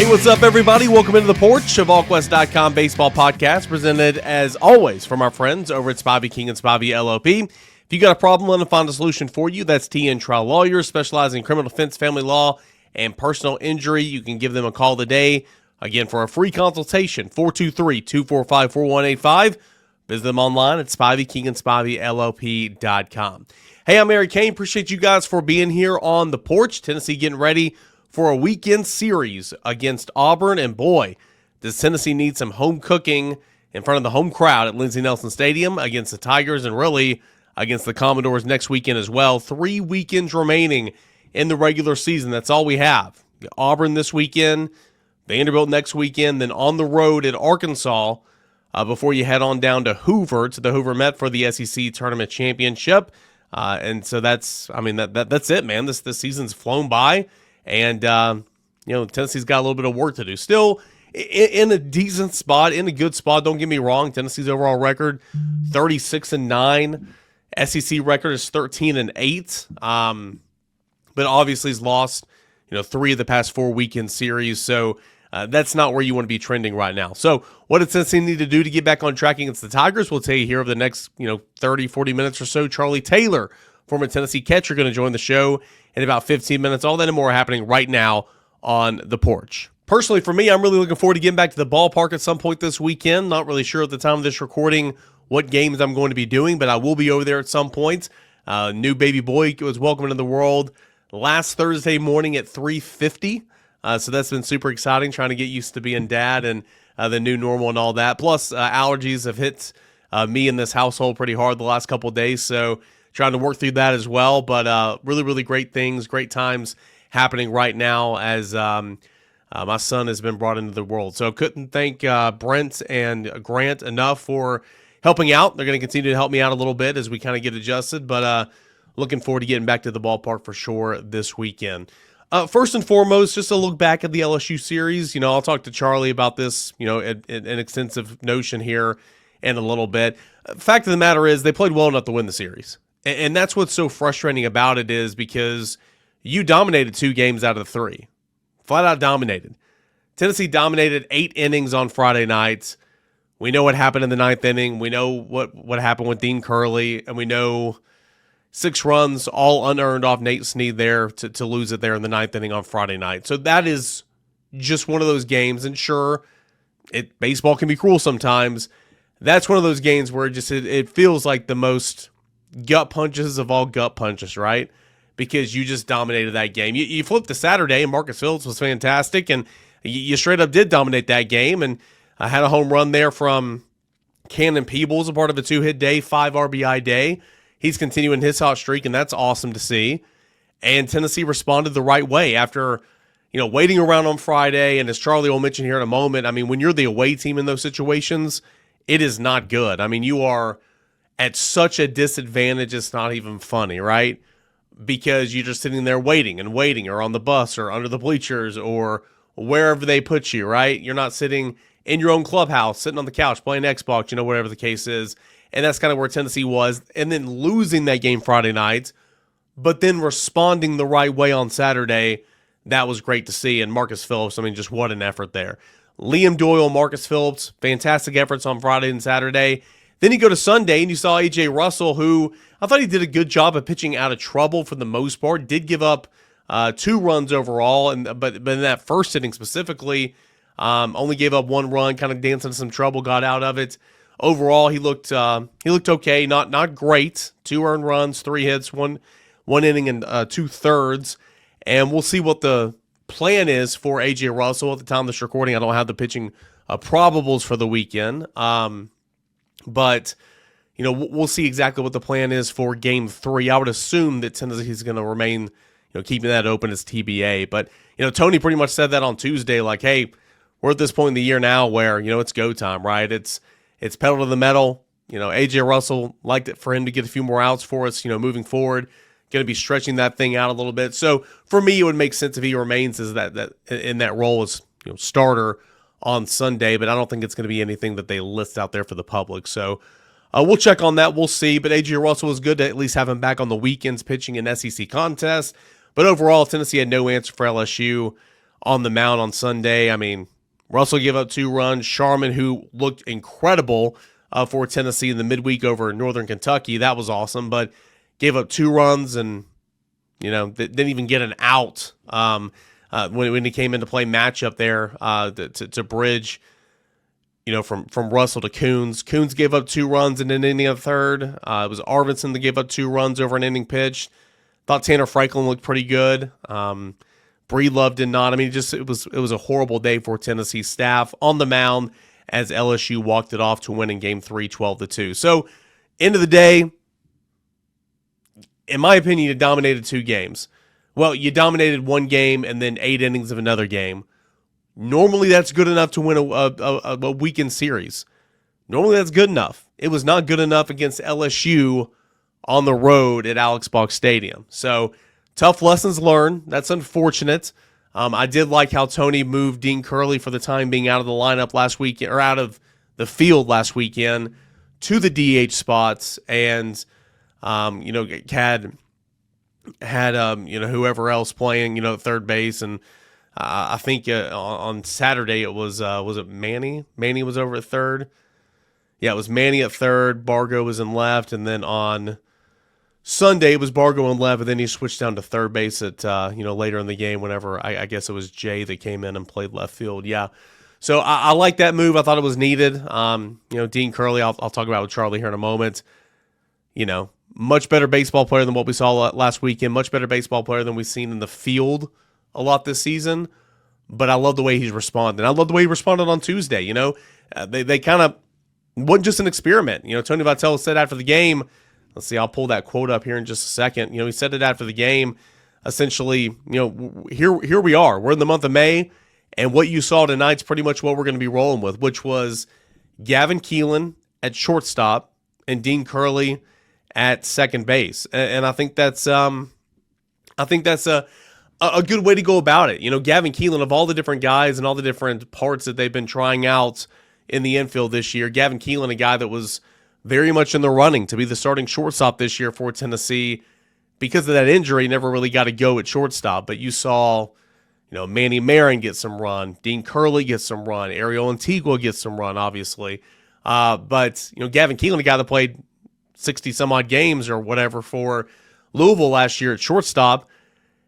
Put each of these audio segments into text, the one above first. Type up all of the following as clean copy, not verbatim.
Hey, what's up, everybody? Welcome into the Porch, a Volquest.com baseball podcast, presented, as always, from our friends over at Spivey King and Spivey LLP. If you got a problem, let them find a solution for you. That's TN Trial Lawyers, specializing in criminal defense, family law, and personal injury. You can give them a call today, again, for a free consultation, 423-245-4185. Visit them online at SpiveyKingandSpiveyLLP.com. Hey, I'm Eric Kane. Appreciate you guys for being here on the Porch. Tennessee getting ready for a weekend series against Auburn, and boy, does Tennessee need some home cooking in front of the home crowd at Lindsey Nelson Stadium against the Tigers and really against the Commodores next weekend as well. 3 weekends remaining in the regular season. That's all we have. Auburn this weekend, Vanderbilt next weekend, then on the road at Arkansas before you head on down to Hoover, to the Hoover Met for the SEC Tournament Championship. And so that's it, man. This season's flown by. And, Tennessee's got a little bit of work to do. Still in a decent spot, in a good spot. Don't get me wrong. Tennessee's overall record, 36-9. SEC record is 13-8. But obviously he's lost, 3 of the past 4 weekend series. So that's not where you want to be trending right now. So what does Tennessee need to do to get back on track against the Tigers? We'll tell you here over the next, 30, 40 minutes or so. Charlie Taylor, former Tennessee catcher, going to join the show in about 15 minutes. All that and more happening right now on the Porch. Personally, for me, I'm really looking forward to getting back to the ballpark at some point this weekend. Not really sure at the time of this recording what games I'm going to be doing, but I will be over there at some point. New baby boy was welcomed into the world last Thursday morning at 3:50. So that's been super exciting, trying to get used to being dad and the new normal and all that. Plus, allergies have hit me in this household pretty hard the last couple of days, so trying to work through that as well. But really, really great things, great times happening right now as my son has been brought into the world. So couldn't thank Brent and Grant enough for helping out. They're going to continue to help me out a little bit as we kind of get adjusted. But looking forward to getting back to the ballpark for sure this weekend. First and foremost, just a look back at the LSU series. I'll talk to Charlie about this, an extensive notion here in a little bit. Fact of the matter is they played well enough to win the series. And that's what's so frustrating about it is because you dominated 2 games out of the 3. Flat out dominated. Tennessee dominated 8 innings on Friday nights. We know what happened in the 9th inning. We know what happened with Dean Curley. And we know 6 runs, all unearned off Nate Snead there to lose it there in the 9th inning on Friday night. So that is just one of those games. And sure, baseball can be cruel sometimes. That's one of those games where it feels like the most gut punches of all gut punches, right? Because you just dominated that game. You flipped to Saturday, and Marcus Phillips was fantastic, and you straight up did dominate that game, and I had a home run there from Cannon Peebles, a part of a 2-hit day, 5 RBI day. He's continuing his hot streak, and that's awesome to see. And Tennessee responded the right way after, waiting around on Friday, and as Charlie will mention here in a moment, when you're the away team in those situations, it is not good. You are at such a disadvantage, it's not even funny, right? Because you're just sitting there waiting, or on the bus, or under the bleachers, or wherever they put you, right? You're not sitting in your own clubhouse, sitting on the couch, playing Xbox, whatever the case is. And that's kind of where Tennessee was. And then losing that game Friday night, but then responding the right way on Saturday, that was great to see. And Marcus Phillips, just what an effort there. Liam Doyle, Marcus Phillips, fantastic efforts on Friday and Saturday. Then you go to Sunday and you saw A.J. Russell, who I thought he did a good job of pitching out of trouble for the most part. Did give up 2 runs overall, but in that first inning specifically, only gave up 1 run, kind of danced into some trouble, got out of it. Overall, he looked okay, not great. 2 earned runs, 3 hits, one inning and 2/3, and we'll see what the plan is for A.J. Russell at the time of this recording. I don't have the pitching probables for the weekend. But, we'll see exactly what the plan is for Game 3. I would assume that Tennessee's going to remain, keeping that open as TBA. But, Tony pretty much said that on Tuesday, like, hey, we're at this point in the year now where, it's go time, right? It's pedal to the metal. A.J. Russell liked it for him to get a few more outs for us, moving forward. Going to be stretching that thing out a little bit. So, for me, it would make sense if he remains as that in that role as starter on Sunday, but I don't think it's going to be anything that they list out there for the public. So we'll check on that. We'll see. But A.J. Russell was good to at least have him back on the weekends pitching in SEC contests. But overall, Tennessee had no answer for LSU on the mound on Sunday. I mean, Russell gave up 2 runs. Sharman, who looked incredible for Tennessee in the midweek over Northern Kentucky, that was awesome, but gave up 2 runs and, didn't even get an out when he came in to play matchup there to bridge, from Russell to Coons. Coons gave up 2 runs in an inning of third. It was Arvidsson that gave up 2 runs over an inning pitched. Thought Tanner Franklin looked pretty good. Breedlove did not. I mean, it was a horrible day for Tennessee staff on the mound as LSU walked it off to win in Game 3, 12-2. So, end of the day, in my opinion, you dominated 2 games. Well, you dominated 1 game and then 8 innings of another game. Normally, that's good enough to win a weekend series. Normally, that's good enough. It was not good enough against LSU on the road at Alex Box Stadium. So, tough lessons learned. That's unfortunate. I did like how Tony moved Dean Curley for the time being out of the lineup last weekend, or out of the field last weekend, to the DH spots, and had whoever else playing at third base, and I think on Saturday it was it Manny? Manny was over at third. Yeah, it was Manny at third. Bargo was in left, and then on Sunday it was Bargo in left, and then he switched down to third base at later in the game. Whenever I guess it was Jay that came in and played left field. Yeah, so I like that move. I thought it was needed. Dean Curley, I'll talk about with Charlie here in a moment. Much better baseball player than what we saw last weekend. Much better baseball player than we've seen in the field a lot this season. But I love the way he's responded. I love the way he responded on Tuesday. They kind of wasn't just an experiment. Tony Vitello said after the game. Let's see, I'll pull that quote up here in just a second. He said it after the game. Essentially, here we are. We're in the month of May, and what you saw tonight's pretty much what we're going to be rolling with, which was Gavin Keelan at shortstop and Dean Curley at second base. And I think that's a good way to go about it. Gavin Keelan, of all the different guys and all the different parts that they've been trying out in the infield this year, Gavin Keelan, a guy that was very much in the running to be the starting shortstop this year for Tennessee. Because of that injury, never really got to go at shortstop. But you saw, Manny Marin get some run, Dean Curley get some run, Ariel Antigua get some run, obviously. But Gavin Keelan, a guy that played 60-some-odd games or whatever for Louisville last year at shortstop,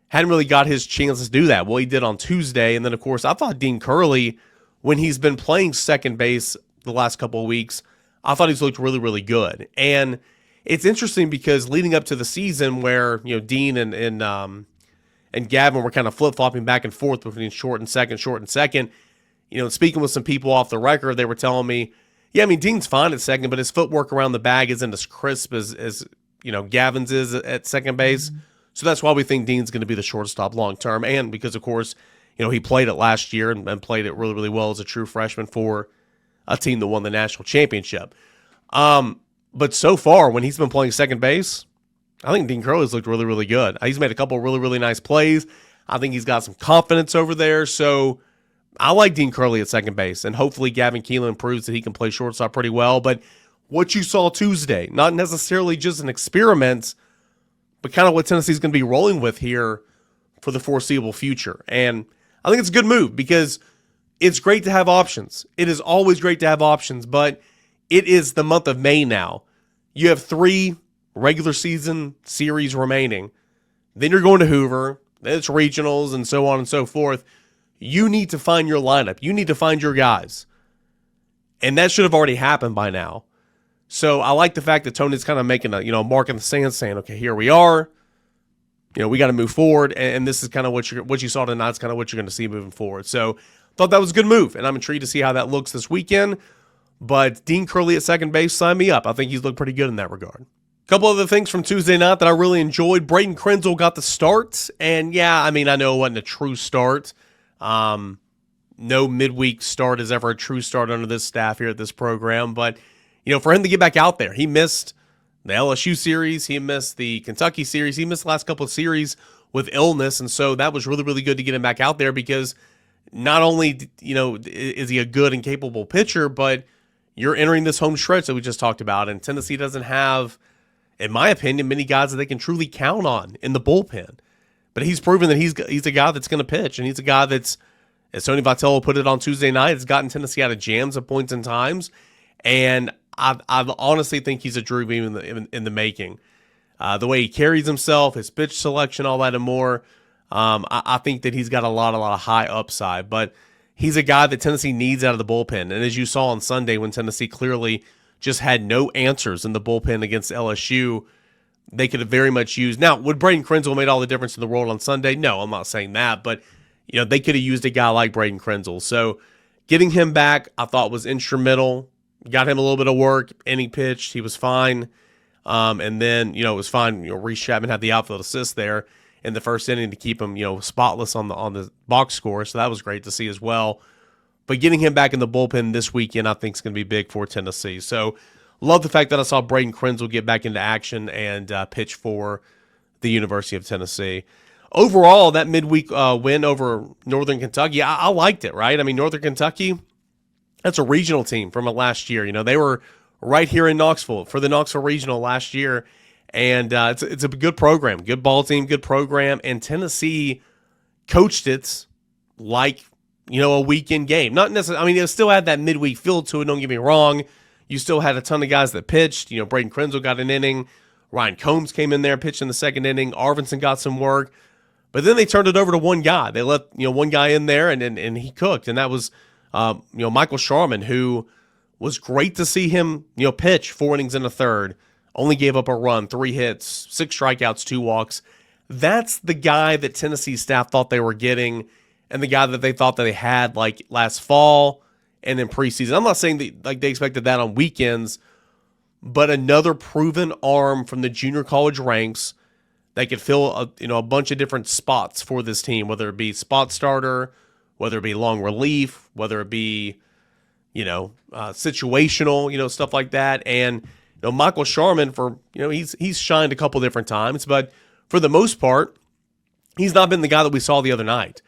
hadn't really got his chance to do that. Well, he did on Tuesday. And then, of course, I thought Dean Curley, when he's been playing second base the last couple of weeks, I thought he's looked really, really good. And it's interesting because leading up to the season where, Dean and Gavin were kind of flip-flopping back and forth between short and second, speaking with some people off the record, they were telling me, yeah, I mean, Dean's fine at second, but his footwork around the bag isn't as crisp as Gavin's is at second base. So that's why we think Dean's going to be the shortstop long-term. And because, of course, he played it last year and played it really, really well as a true freshman for a team that won the national championship. But so far, when he's been playing second base, I think Dean Curley's looked really, really good. He's made a couple of really, really nice plays. I think he's got some confidence over there. So I like Dean Curley at second base, and hopefully Gavin Keelan proves that he can play shortstop pretty well. But what you saw Tuesday, not necessarily just an experiment, but kind of what Tennessee's going to be rolling with here for the foreseeable future. And I think it's a good move because it's great to have options. It is always great to have options, but it is the month of May now. You have 3 regular season series remaining. Then you're going to Hoover. Then it's regionals and so on and so forth. You need to find your lineup. You need to find your guys. And that should have already happened by now. So I like the fact that Tony's kind of making a mark in the sand saying, okay, here we are. We got to move forward. And this is kind of what you saw tonight. It's kind of what you're going to see moving forward. So thought that was a good move. And I'm intrigued to see how that looks this weekend. But Dean Curley at second base, sign me up. I think he's looked pretty good in that regard. A couple other things from Tuesday night that I really enjoyed. Braden Krenzel got the start. And yeah, I mean, I know it wasn't a true start. No midweek start is ever a true start under this staff here at this program. But, for him to get back out there, he missed the LSU series. He missed the Kentucky series. He missed the last couple of series with illness. And so that was really, really good to get him back out there because not only, is he a good and capable pitcher, but you're entering this home stretch that we just talked about. And Tennessee doesn't have, in my opinion, many guys that they can truly count on in the bullpen. But he's proven that he's a guy that's going to pitch, and he's a guy that's, as Tony Vitello put it on Tuesday night, has gotten Tennessee out of jams at points and times. And I honestly think he's a Drew Beam in the making. The way he carries himself, his pitch selection, all that and more. I think that he's got a lot of high upside. But he's a guy that Tennessee needs out of the bullpen. And as you saw on Sunday when Tennessee clearly just had no answers in the bullpen against LSU, they could have very much used. Now, would Braden Krenzel made all the difference in the world on Sunday? No, I'm not saying that. But, they could have used a guy like Braden Krenzel. So getting him back, I thought was instrumental. Got him a little bit of work. Inning pitched. He was fine. And then, it was fine. Reese Chapman had the outfield assist there in the first inning to keep him, spotless on the box score. So that was great to see as well. But getting him back in the bullpen this weekend, I think is going to be big for Tennessee. So love the fact that I saw Braden Krenzel get back into action and pitch for the University of Tennessee. Overall, that midweek win over Northern Kentucky, I liked it, right? I mean, Northern Kentucky, that's a regional team from last year. They were right here in Knoxville for the Knoxville Regional last year. And it's a good program, good ball team, good program. And Tennessee coached it like, a weekend game. Not necessarily, I mean, it still had that midweek feel to it, don't get me wrong. You still had a ton of guys that pitched. Braden Krenzel got an inning. Ryan Combs came in there, pitched in the second inning. Arvinson got some work. But then they turned it over to one guy. They let, one guy in there, and he cooked. And that was, Michael Sharman, who was great to see him, pitch 4 innings in a third. Only gave up a run, 3 hits, 6 strikeouts, 2 walks. That's the guy that Tennessee staff thought they were getting, and the guy that they thought that they had like last fall and in preseason. I'm not saying that like they expected that on weekends, but another proven arm from the junior college ranks that could fill a bunch of different spots for this team, whether it be spot starter, whether it be long relief, whether it be situational, stuff like that. And Michael Sharman, for he's shined a couple different times, but for the most part, he's not been the guy that we saw the other night.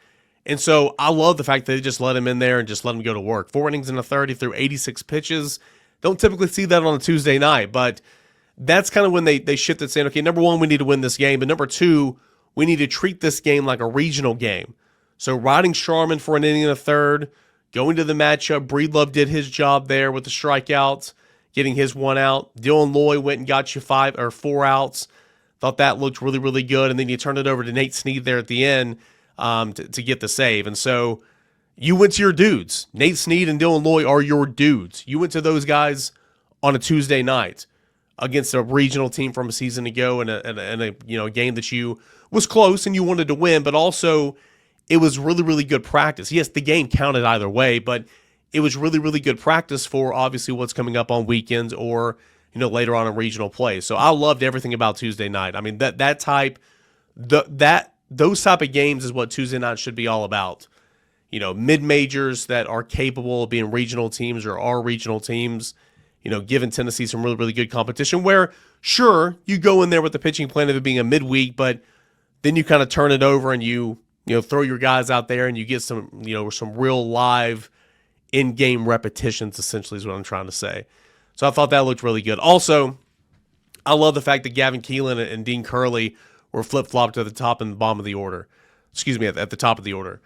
And so I love the fact that they just let him in there and just let him go to work. 4 innings in a third, he threw 86 pitches. Don't typically see that on a Tuesday night, but that's kind of when they shifted, saying, okay, number one, we need to win this game, but number two, we need to treat this game like a regional game. So riding Sharman for an inning and a third, going to the matchup, Breedlove did his job there with the strikeouts, getting his 1 out. Dylan Loy went and got you 5 or 4 outs. Thought that looked really, really good. And then you turned it over to Nate Snead there at the end to get the save. And so you went to your dudes. Nate Snead and Dylan Loy are your dudes. You went to those guys on a Tuesday night against a regional team from a season ago and a game that you was close and you wanted to win, but also it was really, really good practice. Yes, the game counted either way, but it was really, really good practice for obviously what's coming up on weekends or later on in regional play. So I loved everything about Tuesday night. I mean those type of games is what Tuesday night should be all about. Mid-majors that are capable of being regional teams or are regional teams. Giving Tennessee some really, really good competition where, sure, you go in there with the pitching plan of it being a midweek, but then you kind of turn it over and you throw your guys out there and you get some real live in-game repetitions, essentially is what I'm trying to say. So I thought that looked really good. Also, I love the fact that Gavin Keelan and Dean Curley were flip-flopped at the top and the bottom of the order. Excuse me, at the top of the order.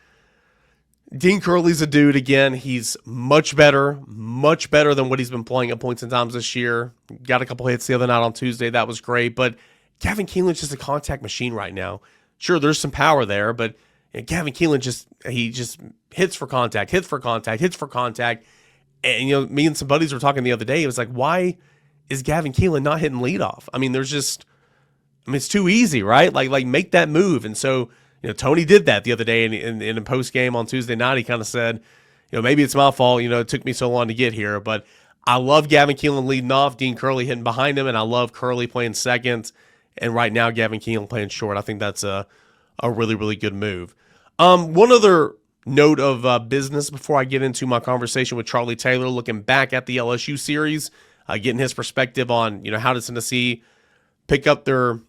Dean Curley's a dude, again. He's much better than what he's been playing at points and times this year. Got a couple hits the other night on Tuesday. That was great. But Gavin Keelan's just a contact machine right now. Sure, there's some power there, but Gavin Keelan just hits for contact. And, me and some buddies were talking the other day. It was like, why is Gavin Keelan not hitting leadoff? I mean, it's too easy, right? Like make that move. And so, Tony did that the other day in a post game on Tuesday night. He kind of said, maybe it's my fault. It took me so long to get here, but I love Gavin Keelan leading off, Dean Curley hitting behind him, and I love Curley playing second. And right now, Gavin Keelan playing short. I think that's a really, really good move. One other note of business before I get into my conversation with Charlie Taylor, looking back at the LSU series, getting his perspective on how does Tennessee pick up their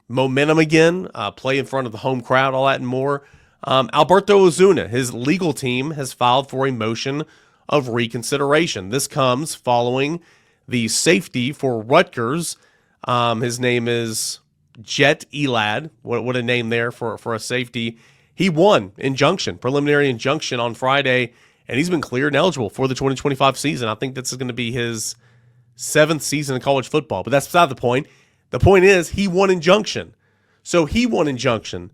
momentum again, play in front of the home crowd, all that and more. Alberto Ozuna, his legal team, has filed for a motion of reconsideration. This comes following the safety for Rutgers. His name is Jet Elad, what a name there for a safety. He won preliminary injunction on Friday, and he's been cleared and eligible for the 2025 season. I think this is going to be his seventh season in college football, but that's beside the point. The point is he won injunction. So he won injunction.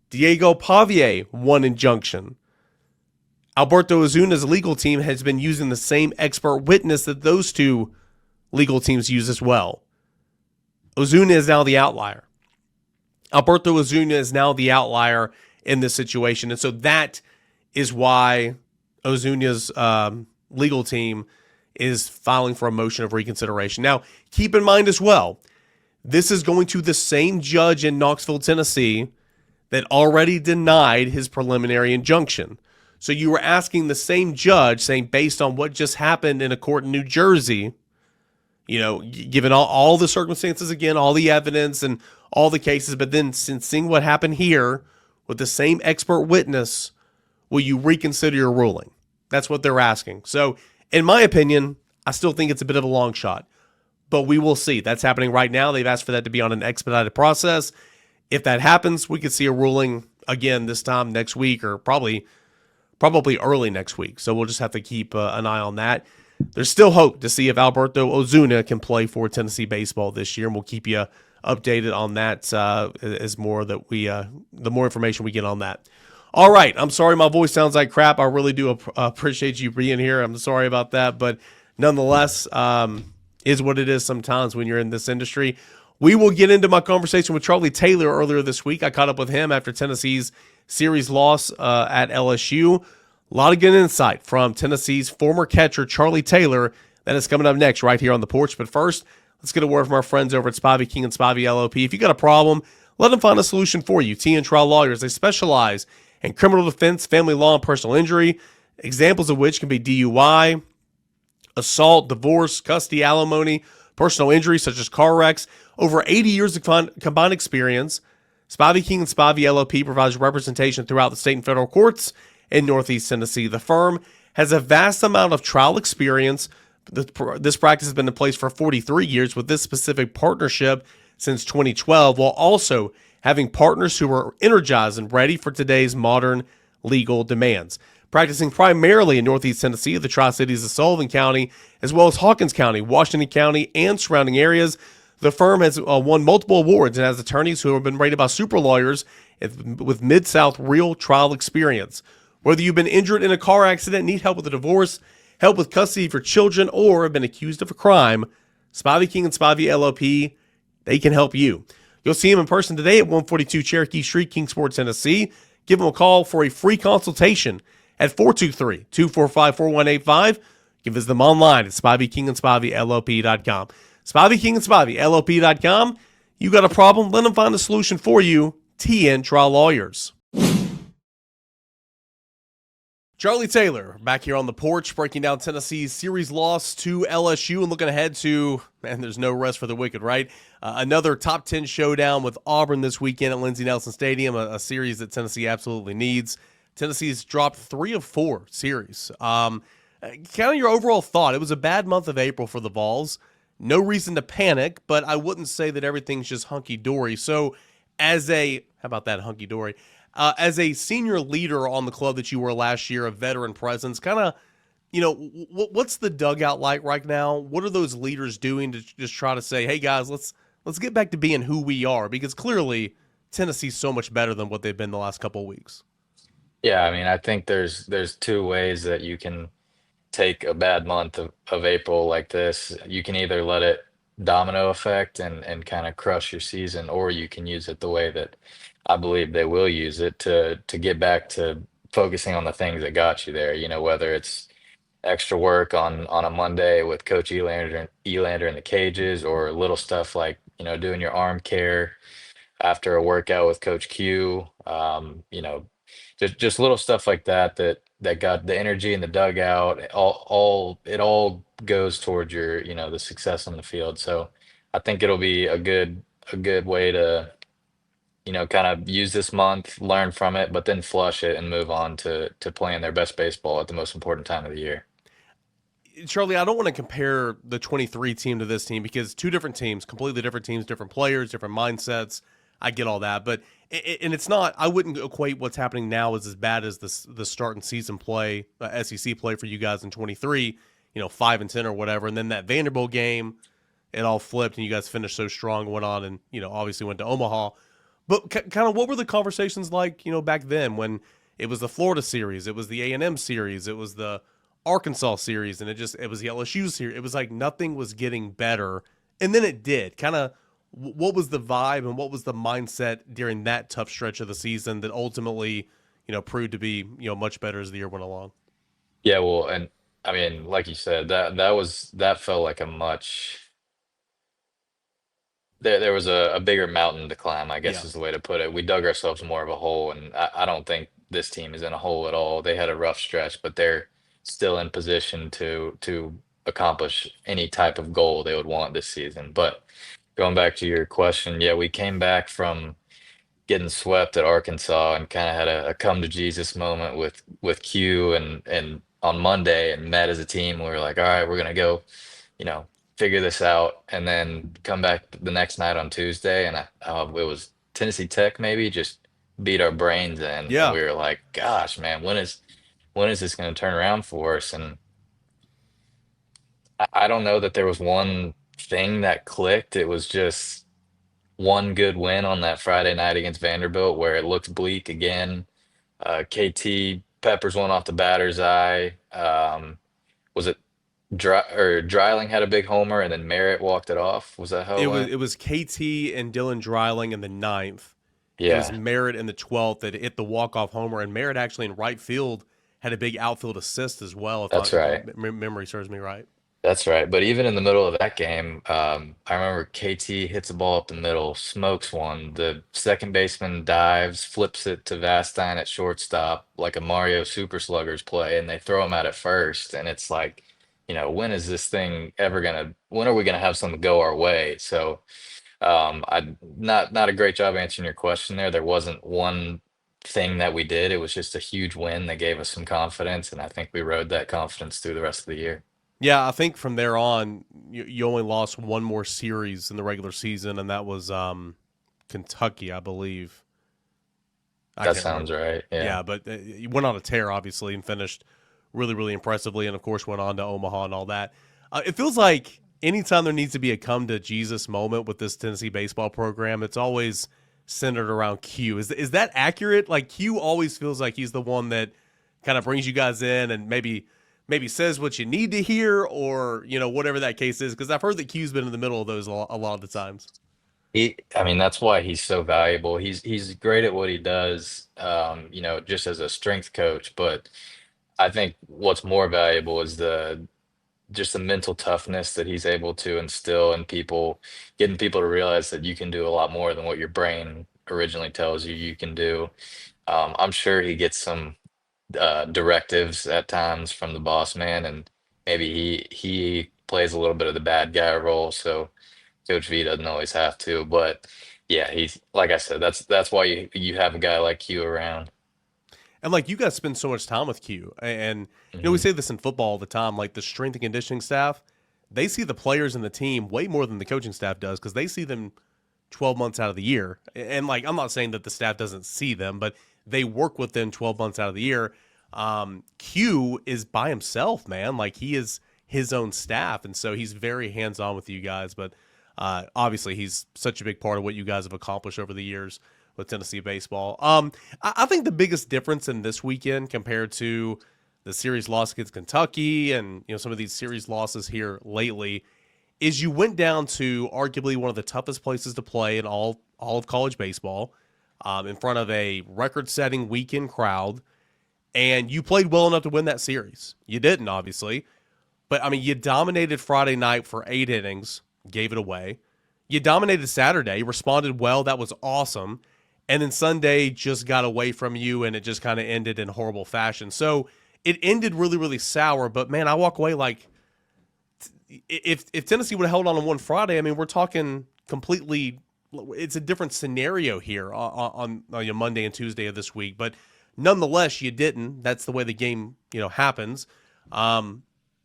Diego Pavier won injunction. Alberto Ozuna's legal team has been using the same expert witness that those two legal teams use as well. Ozuna is now the outlier. Alberto Ozuna is now the outlier in this situation. And so that is why Ozuna's legal team is filing for a motion of reconsideration. Now, keep in mind as well, this is going to the same judge in Knoxville, Tennessee that already denied his preliminary injunction. So you were asking the same judge, saying based on what just happened in a court in New Jersey, given all the circumstances, again, all the evidence and all the cases, but then since seeing what happened here with the same expert witness, will you reconsider your ruling? That's what they're asking. So in my opinion, I still think it's a bit of a long shot, but we will see. That's happening right now. They've asked for that to be on an expedited process. If that happens, we could see a ruling again this time next week, or probably early next week. So we'll just have to keep an eye on that. There's still hope to see if Alberto Ozuna can play for Tennessee baseball this year, and we'll keep you updated on that as more that the more information we get on that. All right, I'm sorry my voice sounds like crap. I really do appreciate you being here. I'm sorry about that, but nonetheless, is what it is sometimes when you're in this industry. We will get into my conversation with Charlie Taylor earlier this week. I caught up with him after Tennessee's series loss at LSU. A lot of good insight from Tennessee's former catcher, Charlie Taylor. That is coming up next right here on the porch. But first, let's get a word from our friends over at Spivey King and Spivey LLP. If you got a problem, let them find a solution for you. T and Trial Lawyers, they specialize in criminal defense, family law, and personal injury, examples of which can be DUI, assault, divorce, custody, alimony, personal injury such as car wrecks. Over 80 years of combined experience, Spivey King and Spivey LLP provides representation throughout the state and federal courts in Northeast Tennessee. The firm has a vast amount of trial experience. This practice has been in place for 43 years with this specific partnership since 2012, while also having partners who are energized and ready for today's modern legal demands. Practicing primarily in Northeast Tennessee, the Tri-Cities of Sullivan County, as well as Hawkins County, Washington County, and surrounding areas, the firm has won multiple awards and has attorneys who have been rated by super lawyers with Mid-South real trial experience. Whether you've been injured in a car accident, need help with a divorce, help with custody of your children, or have been accused of a crime, Spivey King and Spivey LLP, they can help you. You'll see him in person today at 142 Cherokee Street, Kingsport, Tennessee. Give him a call for a free consultation at 423-245-4185. You can visit them online at SpiveyKingandSpiveyLLP.com. Spivey King and Spivey, LLP.com. You got a problem? Let them find a solution for you. TN Trial Lawyers. Charlie Taylor back here on the porch, breaking down Tennessee's series loss to LSU and looking ahead to, man, there's no rest for the wicked, right? Another top 10 showdown with Auburn this weekend at Lindsey Nelson Stadium, a series that Tennessee absolutely needs. Tennessee's dropped 3 of 4 series. Kind of your overall thought, it was a bad month of April for the Vols. No reason to panic, but I wouldn't say that everything's just hunky-dory. So how about that, hunky-dory? As a senior leader on the club that you were last year, a veteran presence, kind of, what's the dugout like right now? What are those leaders doing to just try to say, hey guys, let's get back to being who we are? Because clearly Tennessee's so much better than what they've been the last couple of weeks. Yeah, I mean, I think there's two ways that you can take a bad month of April like this. You can either let it domino effect and kind of crush your season, or you can use it the way that I believe they will use it to get back to focusing on the things that got you there. Whether it's extra work on a Monday with Coach Elander in the cages, or little stuff like, doing your arm care after a workout with Coach Q. Just little stuff like that got the energy in the dugout. It all goes towards the success on the field. So I think it'll be a good way to kind of use this month, learn from it, but then flush it and move on to playing their best baseball at the most important time of the year. Charlie, I don't want to compare the 23 team to this team because two different teams, completely different teams, different players, different mindsets. I get all that, but and it's not. I wouldn't equate what's happening now as bad as the start and season play, SEC play for you guys in 23. 5-10 or whatever, and then that Vanderbilt game, it all flipped, and you guys finished so strong, went on, and obviously went to Omaha. But kind of what were the conversations like, back then when it was the Florida series, it was the A&M series, it was the Arkansas series, and it was the LSU series. It was like nothing was getting better, and then it did. Kind of, what was the vibe and what was the mindset during that tough stretch of the season that ultimately, proved to be much better as the year went along? Yeah, well, and I mean, like you said, that felt like a much there was a bigger mountain to climb, I guess Yeah, is the way to put it. We dug ourselves more of a hole, and I don't think this team is in a hole at all. They had a rough stretch, but they're still in position to accomplish any type of goal they would want this season. But going back to your question, yeah, we came back from getting swept at Arkansas and kind of had a come to Jesus moment with Q and on Monday and met as a team. We were like, all right, we're gonna go, you know, figure this out, and then come back the next night on Tuesday, and it was Tennessee Tech maybe just beat our brains in, and yeah. we were like, gosh, man, when is this gonna turn around for us? And I don't know that there was one thing that clicked. It was just one good win on that Friday night against Vanderbilt where it looked bleak again. KT Peppers one off the batter's eye. Was it Dreiling had a big homer and then Merritt walked it off? Was that how It it was went? it was KT and Dylan Dreiling in the ninth. It was Yeah, Merritt in the 12th that hit the walk-off homer, and Merritt actually in right field had a big outfield assist as well, that's if right. memory serves me right. That's right. But even in the middle of that game, I remember KT hits a ball up the middle, smokes one. The second baseman dives, flips it to Vastine at shortstop, like a Mario Super Sluggers play, and they throw him out at first. And it's like, when is this thing ever gonna, when are we gonna have something go our way? So, I not a great job answering your question there. There wasn't one thing that we did. It was just a huge win that gave us some confidence, and I think we rode that confidence through the rest of the year. Yeah, I think from there on, you only lost one more series in the regular season, and that was Kentucky, I believe. I That can't sounds remember. right. Yeah. Yeah, but you went on a tear, obviously, and finished really, really impressively, and of course went on to Omaha and all that. It feels like anytime there needs to be a come to Jesus moment with this Tennessee baseball program, it's always centered around Q. Is that accurate? Like Q always feels like he's the one that kind of brings you guys in and maybe says what you need to hear, or whatever that case is. Because I've heard that Q's been in the middle of those a lot of the times. I mean, that's why he's so valuable. He's great at what he does, just as a strength coach. But I think what's more valuable is the just the mental toughness that he's able to instill in people, getting people to realize that you can do a lot more than what your brain originally tells you you can do. I'm sure he gets some directives at times from the boss man, and maybe he plays a little bit of the bad guy role. So Coach V doesn't always have to, but yeah, he's like I said, that's why you have a guy like Q around. And like you guys spend so much time with Q, and we Hmm. say this in football all the time. Like the strength and conditioning staff, they see the players in the team way more than the coaching staff does because they see them 12 months out of the year. And like I'm not saying that the staff doesn't see them, but they work with them 12 months out of the year. Q is by himself, man. Like he is his own staff, and so he's very hands on with you guys. But obviously, he's such a big part of what you guys have accomplished over the years with Tennessee baseball. I think the biggest difference in this weekend compared to the series loss against Kentucky and some of these series losses here lately is you went down to arguably one of the toughest places to play in all of college baseball, in front of a record-setting weekend crowd, and you played well enough to win that series. You didn't, obviously, but I mean, you dominated Friday night for 8 innings, gave it away. You dominated Saturday, responded well. That was awesome. And then Sunday just got away from you, and it just kind of ended in horrible fashion. So it ended really, really sour. But man, I walk away like if Tennessee would have held on one Friday, I mean, we're talking completely. It's a different scenario here on your Monday and Tuesday of this week. But nonetheless, you didn't. That's the way the game happens. Um,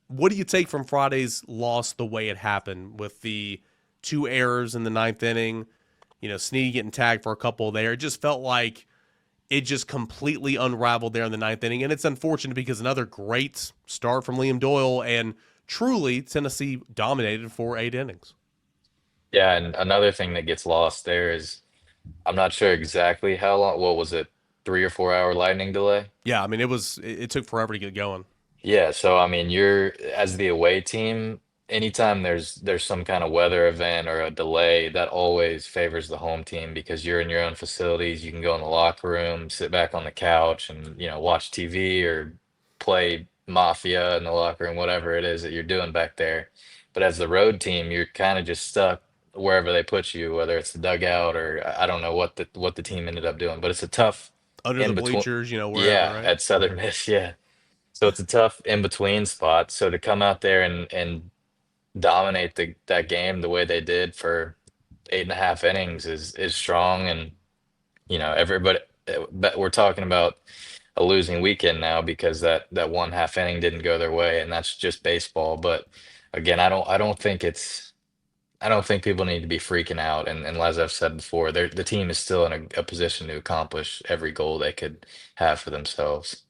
What do you take from Friday's loss the way it happened with the two errors in the ninth inning? Snead getting tagged for a couple there. It just felt like it just completely unraveled there in the ninth inning. And it's unfortunate because another great start from Liam Doyle, and truly Tennessee dominated for 8 innings. Yeah, and another thing that gets lost there is I'm not sure exactly how long. What was it? 3 or 4 hour lightning delay? Yeah, I mean it took forever to get going. Yeah, so I mean, you're as the away team, anytime there's some kind of weather event or a delay, that always favors the home team because you're in your own facilities. You can go in the locker room, sit back on the couch and, watch TV or play Mafia in the locker room, whatever it is that you're doing back there. But as the road team, you're kind of just stuck wherever they put you, whether it's the dugout or I don't know what the team ended up doing, but it's a tough Under the in between. bleachers, wherever, Yeah, right? at Southern Miss, yeah. So it's a tough in between spot. So to come out there and dominate that game the way they did for 8.5 innings is strong. And everybody, but we're talking about a losing weekend now because that one half inning didn't go their way, and that's just baseball. But again, I don't think people need to be freaking out. And as I've said before, the team is still in a position to accomplish every goal they could have for themselves.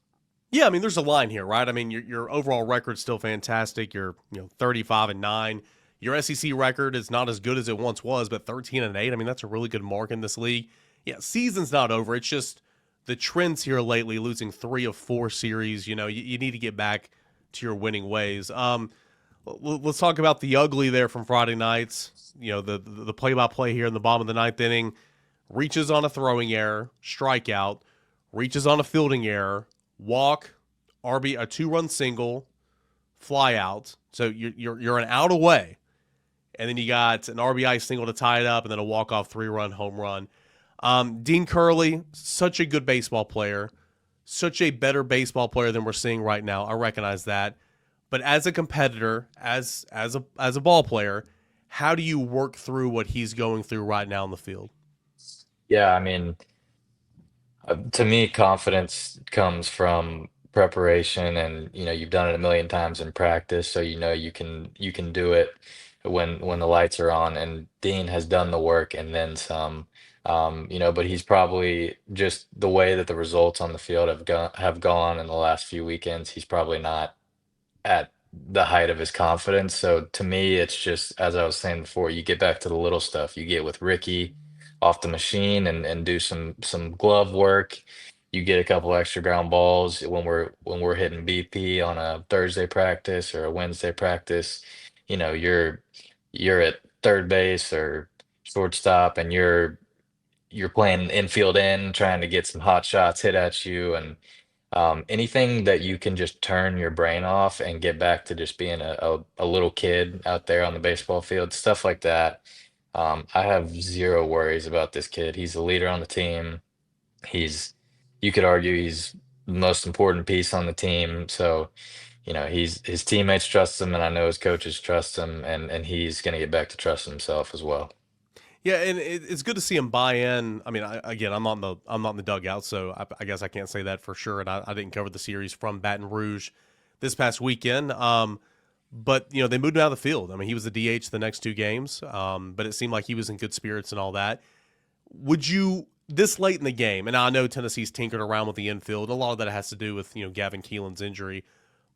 Yeah, I mean, there's a line here, right? I mean, your overall record's still fantastic. You're 35-9. Your SEC record is not as good as it once was, but 13-8. I mean, that's a really good mark in this league. Yeah, season's not over. It's just the trends here lately, losing 3 of 4 series. You need to get back to your winning ways. Let's talk about the ugly there from Friday nights. The play by play here in the bottom of the ninth inning, reaches on a throwing error, strikeout, reaches on a fielding error, walk, RB, a 2-run single, fly out. So you're an out away, and then you got an RBI single to tie it up, and then a walk off 3-run home run. Dean Curley, such a good baseball player, such a better baseball player than we're seeing right now. I recognize that, but as a competitor, as a ball player, how do you work through what he's going through right now in the field? Yeah, I mean, to me, confidence comes from preparation, and you've done it a million times in practice, so you can do it when the lights are on. And Dean has done the work and then some. But he's probably just the way that the results on the field have gone in the last few weekends. He's probably not at the height of his confidence. So to me, it's just as I was saying before, you get back to the little stuff. You get with Ricky off the machine and do some glove work. You get a couple extra ground balls when we're hitting BP on a Thursday practice or a Wednesday practice. You're at third base or shortstop, and you're playing infield in, trying to get some hot shots hit at you, and anything that you can just turn your brain off and get back to just being a little kid out there on the baseball field, stuff like that. I have zero worries about this kid. He's the leader on the team. He's, you could argue he's the most important piece on the team. So, his teammates trust him, and I know his coaches trust him, and he's going to get back to trusting himself as well. Yeah, and it's good to see him buy in. I mean, again, I'm not in the dugout, so I guess I can't say that for sure. And I didn't cover the series from Baton Rouge this past weekend. But they moved him out of the field. I mean, he was the DH the next 2 games. But it seemed like he was in good spirits and all that. Would you this late in the game? And I know Tennessee's tinkered around with the infield. A lot of that has to do with Gavin Keelan's injury.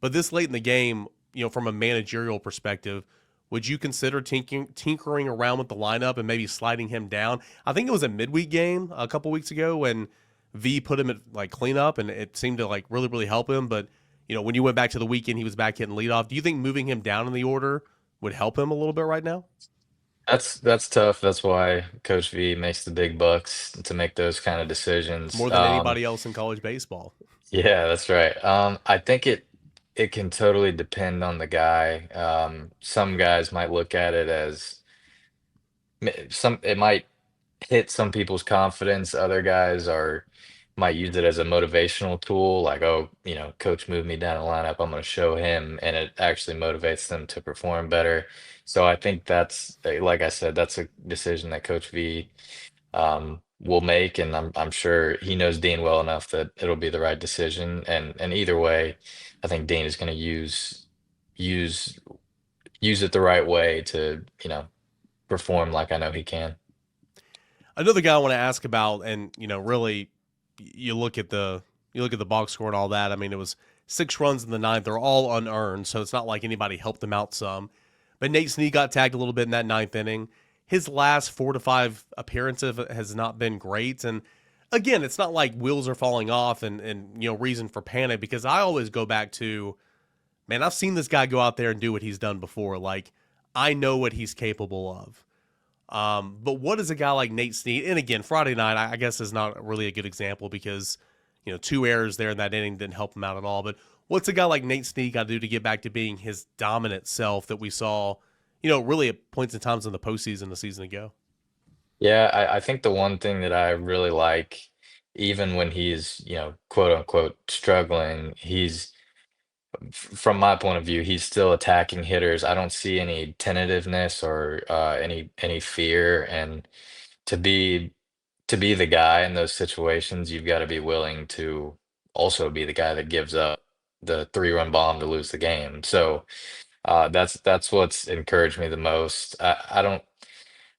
But this late in the game, from a managerial perspective, would you consider tinkering around with the lineup and maybe sliding him down? I think it was a midweek game a couple weeks ago when V put him at like cleanup, and it seemed to like really really help him. But when you went back to the weekend, he was back hitting leadoff. Do you think moving him down in the order would help him a little bit right now, That's tough. That's why Coach V makes the big bucks to make those kind of decisions. more than anybody else in college baseball? Yeah, that's right. I think it can totally depend on the guy. Some guys might look at it as it might hit some people's confidence. Other guys are might use it as a motivational tool, like, oh, coach moved me down the lineup. I'm going to show him, and it actually motivates them to perform better. So I think that's, like I said, that's a decision that Coach V will make, and I'm sure he knows Dean well enough that it'll be the right decision. And either way, I think Dean is going to use use use it the right way to, perform like I know he can. Another guy I want to ask about, and really, you look at the box score and all that. I mean, it was 6 runs in the ninth. They're all unearned, so it's not like anybody helped them out some. But Nate Snead got tagged a little bit in that ninth inning. His last 4 to 5 appearances has not been great, and again, it's not like wheels are falling off and reason for panic because I always go back to, man, I've seen this guy go out there and do what he's done before. Like I know what he's capable of. But what is a guy like Nate Snead? And again, Friday night, I guess is not really a good example because 2 errors there in that inning didn't help him out at all. But what's a guy like Nate Snead got to do to get back to being his dominant self that we saw, really at points and times in the postseason a season ago? Yeah, I think the one thing that I really like, even when he's, quote unquote, struggling, from my point of view, he's still attacking hitters. I don't see any tentativeness or any fear. And to be to be the guy in those situations, you've got to be willing to also be the guy that gives up the 3-run bomb to lose the game. So that's what's encouraged me the most. I don't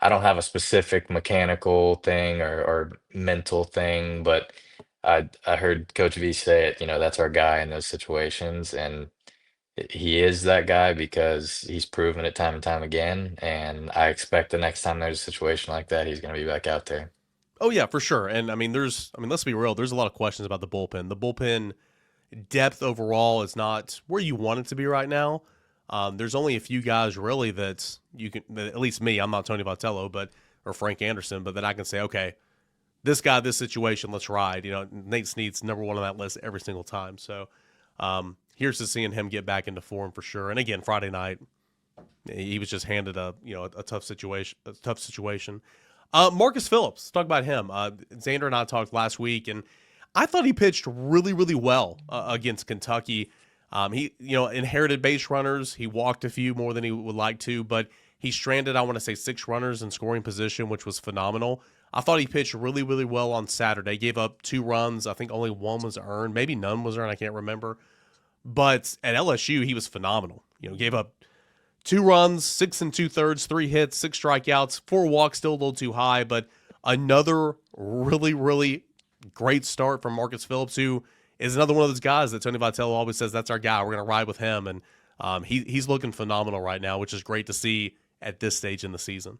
have a specific mechanical thing or mental thing, but I heard Coach V say it, that's our guy in those situations, and he is that guy because he's proven it time and time again. And I expect the next time there's a situation like that, he's going to be back out there. Oh yeah, for sure. And let's be real. There's a lot of questions about the bullpen. The bullpen depth overall is not where you want it to be right now. There's only a few guys really that you can, that at least me, I'm not Tony Vitello, but or Frank Anderson, but that I can say, okay, this guy, this situation, let's ride. Nate Snead's number one on that list every single time. So here's to seeing him get back into form for sure. And again, Friday night, he was just handed a tough situation. Marcus Phillips, let's talk about him. Xander and I talked last week, and I thought he pitched really, really well against Kentucky. He, inherited base runners. He walked a few more than he would like to, but he stranded, I want to say, 6 runners in scoring position, which was phenomenal. I thought he pitched really, really well on Saturday. Gave up 2 runs. I think only one was earned. Maybe none was earned. I can't remember. But at LSU, he was phenomenal. Gave up 2 runs, 6 2/3, 3 hits, 6 strikeouts, 4 walks, still a little too high, but another really, really great start from Marcus Phillips, who is another one of those guys that Tony Vitello always says that's our guy. We're going to ride with him, and he's looking phenomenal right now, which is great to see at this stage in the season.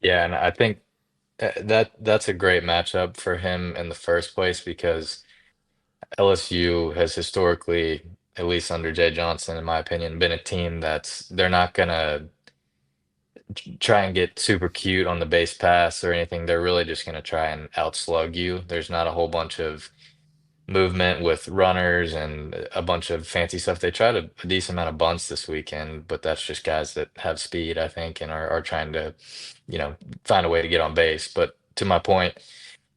Yeah, and I think that's a great matchup for him in the first place because LSU has historically, at least under Jay Johnson, in my opinion, been a team they're not gonna try and get super cute on the base pass or anything. They're really just gonna try and outslug you. There's not a whole bunch of movement with runners and a bunch of fancy stuff. They tried a decent amount of bunts this weekend, but that's just guys that have speed, I think, and are trying to, find a way to get on base. But to my point,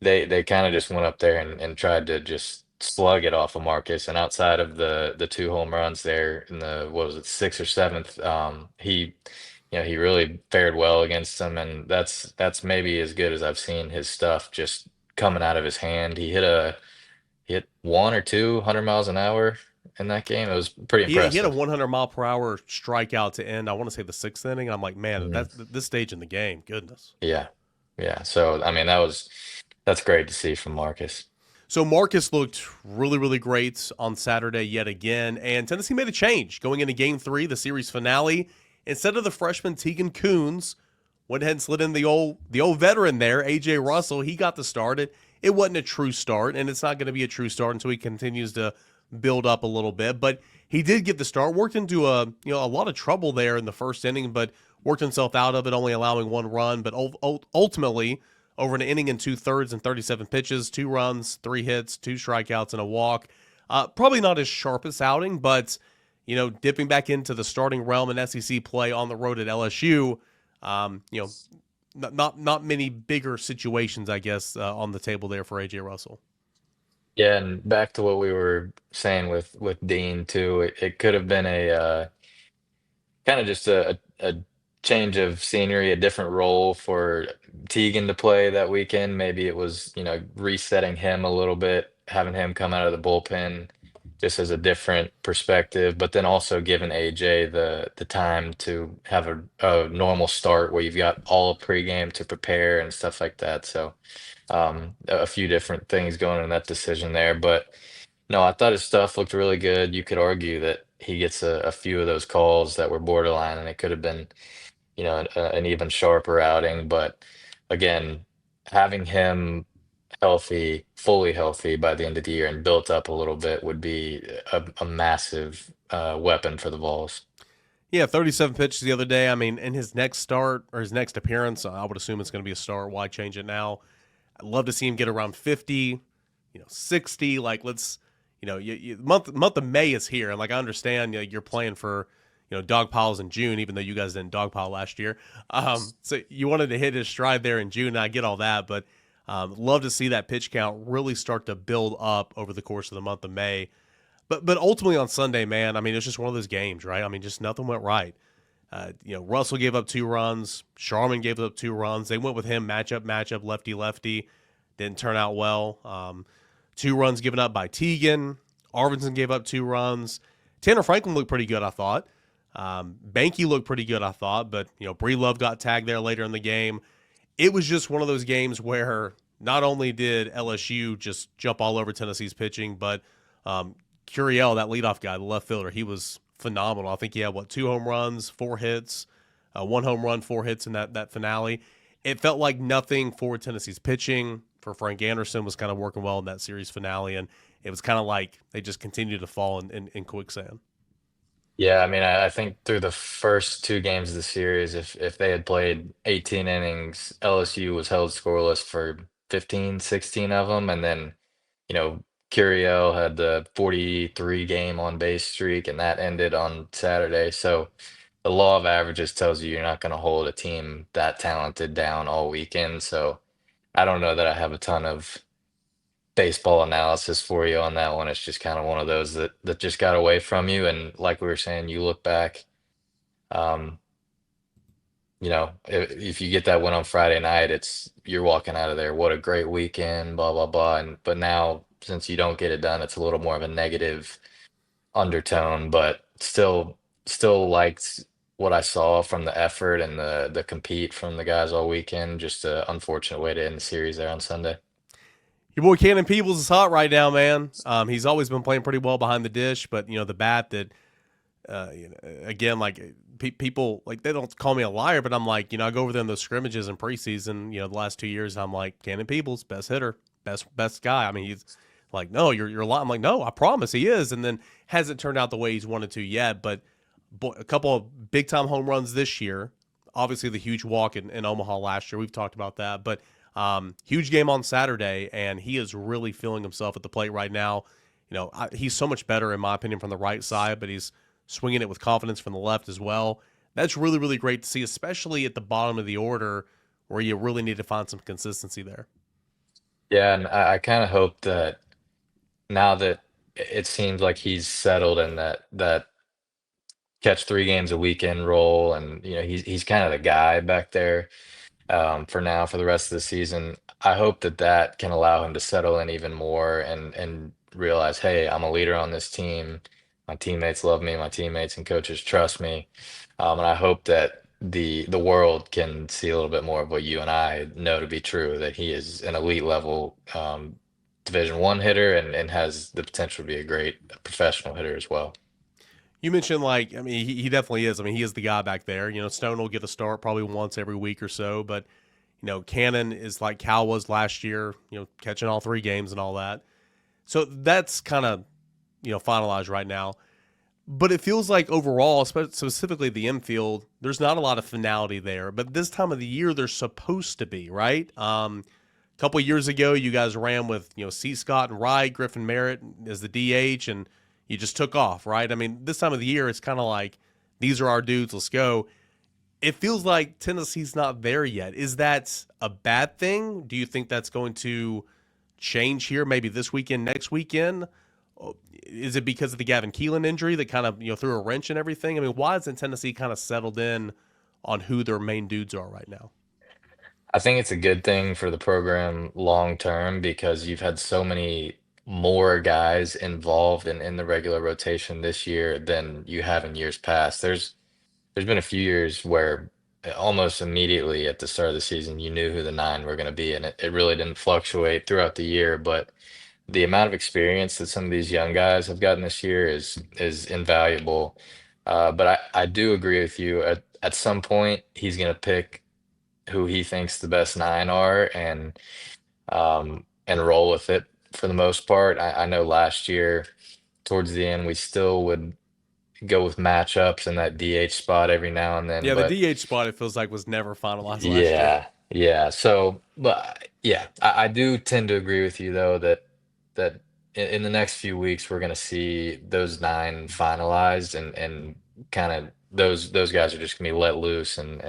they kind of just went up there and tried to just slug it off of Marcus. And outside of the 2 home runs there in the what was it, sixth or seventh, he really fared well against them, and that's maybe as good as I've seen his stuff just coming out of his hand. He hit 1 or 2 100 miles an hour in that game. It was pretty He had a impressive. 100-mile-per-hour strikeout to end. I want to say the 6th inning. I'm like, man, Mhm. that's this stage in the game. Goodness. Yeah, yeah. So I mean, that's great to see from Marcus. So Marcus looked really, really great on Saturday yet again, and Tennessee made a change going into Game 3, the series finale. Instead of the freshman Tegan Coons, went ahead and slid in the old veteran there, AJ Russell. He got the start. It wasn't a true start, and it's not going to be a true start until he continues to build up a little bit. But he did get the start. Worked into a lot of trouble there in the first inning, but worked himself out of it, only allowing 1 run. But ultimately, over an inning and 2/3 and 37 pitches, 2 runs, 3 hits, 2 strikeouts, and a walk. Probably not his sharpest outing, but dipping back into the starting realm in SEC play on the road at LSU. Um, you know, not many bigger situations, I guess, on the table there for AJ Russell. Yeah, and back to what we were saying with Dean too. It could have been a kind of just a change of scenery, a different role for Teagan to play that weekend. Maybe it was, resetting him a little bit, having him come out of the bullpen just as a different perspective. But then also giving AJ the time to have a normal start where you've got all of pregame to prepare and stuff like that. So a few different things going in that decision there. But no, I thought his stuff looked really good. You could argue that he gets a few of those calls that were borderline, and it could have been, an even sharper outing. But again, having him healthy, fully healthy by the end of the year and built up a little bit would be a massive weapon for the Vols. Yeah, 37 pitches the other day. I mean, in his next start or his next appearance, I would assume it's going to be a start. Why change it now? I'd love to see him get around 50, 60. Like, let's, month of May is here, and like I understand, you're playing for, dog piles in June, even though you guys didn't dog pile last year. So you wanted to hit his stride there in June. And I get all that, but love to see that pitch count really start to build up over the course of the month of May. But ultimately on Sunday, man, I mean, it's just one of those games, right? I mean, just nothing went right. Russell gave up 2 runs. Sharman gave up 2 runs. They went with him matchup, lefty lefty. Didn't turn out well. 2 runs given up by Teagan. Arvidsson gave up 2 runs. Tanner Franklin looked pretty good, I thought. Banky looked pretty good, I thought. But Breelove got tagged there later in the game. It was just one of those games where not only did LSU just jump all over Tennessee's pitching, but Curiel, that leadoff guy, the left fielder, he was phenomenal. I think he had 2 home runs, 4 hits, 1 home run, 4 hits in that finale. It felt like nothing for Tennessee's pitching. For Frank Anderson was kind of working well in that series finale, and it was kind of like they just continued to fall in quicksand. Yeah, I mean, I think through the first two games of the series, if they had played 18 innings, LSU was held scoreless for 15, 16 of them, and then you know, Curiel had the 43 game on base streak, and that ended on Saturday. So the law of averages tells you you're not going to hold a team that talented down all weekend. So I don't know that I have a ton of baseball analysis for you on that one. It's just kind of one of those that just got away from you. And like we were saying, you look back, um, if you get that win on Friday night, it's you're walking out of there. What a great weekend, blah blah blah. And but now since you don't get it done, it's a little more of a negative undertone. But still liked what I saw from the effort and the compete from the guys all weekend. Just an unfortunate way to end the series there on Sunday. Your boy Cannon Peebles is hot right now, man. He's always been playing pretty well behind the dish, but the bat that again, like people like they don't call me a liar, but I'm like, I go over there in those scrimmages in preseason, the last 2 years, I'm like, Cannon Peebles, best hitter, best guy. I mean, he's like, no, you're lying. I'm like, no, I promise he is. And then hasn't turned out the way he's wanted to yet, but a couple of big time home runs this year. Obviously, the huge walk in Omaha last year. We've talked about that, but huge game on Saturday, and he is really feeling himself at the plate right now. He's so much better in my opinion from the right side, but he's swinging it with confidence from the left as well. That's really, really great to see, especially at the bottom of the order where you really need to find some consistency there. Yeah, and I kind of hope that now that it seems like he's settled in that catch 3 games a weekend role, and he's kind of the guy back there for now for the rest of the season. I hope that can allow him to settle in even more and realize, hey, I'm a leader on this team. My teammates love me. My teammates and coaches trust me, and I hope that the world can see a little bit more of what you and I know to be true, that he is an elite level Division 1 hitter and has the potential to be a great professional hitter as well. You mentioned, like, I mean, he definitely is. I mean, he is the guy back there. Stone will get a start probably once every week or so, but, Cannon is like Cal was last year, catching all 3 games and all that. So that's kind of, finalized right now. But it feels like overall, specifically the infield, there's not a lot of finality there. But this time of the year, there's supposed to be, right? A couple of years ago, you guys ran with C. Scott and Wright, Griffin Merritt as the DH, and you just took off, right? I mean, this time of the year, it's kind of like these are our dudes. Let's go. It feels like Tennessee's not there yet. Is that a bad thing? Do you think that's going to change here, maybe this weekend, next weekend? Is it because of the Gavin Keelan injury that kind of threw a wrench in everything? I mean, why isn't Tennessee kind of settled in on who their main dudes are right now? I think it's a good thing for the program long term because you've had so many. more guys involved in the regular rotation this year than you have in years past. There's been a few years where almost immediately at the start of the season, you knew who the nine were going to be, and it really didn't fluctuate throughout the year. But the amount of experience that some of these young guys have gotten this year is invaluable. But I do agree with you. At some point, he's going to pick who he thinks the best nine are and roll with it for the most part. I know last year, towards the end, we still would go with matchups in that DH spot every now and then, Yeah, the but DH spot it feels like was never finalized last year. yeah, yeah. So, but yeah, I do tend to agree with you though that in the next few weeks we're going to see those nine finalized and kind of those guys are just going to be let loose and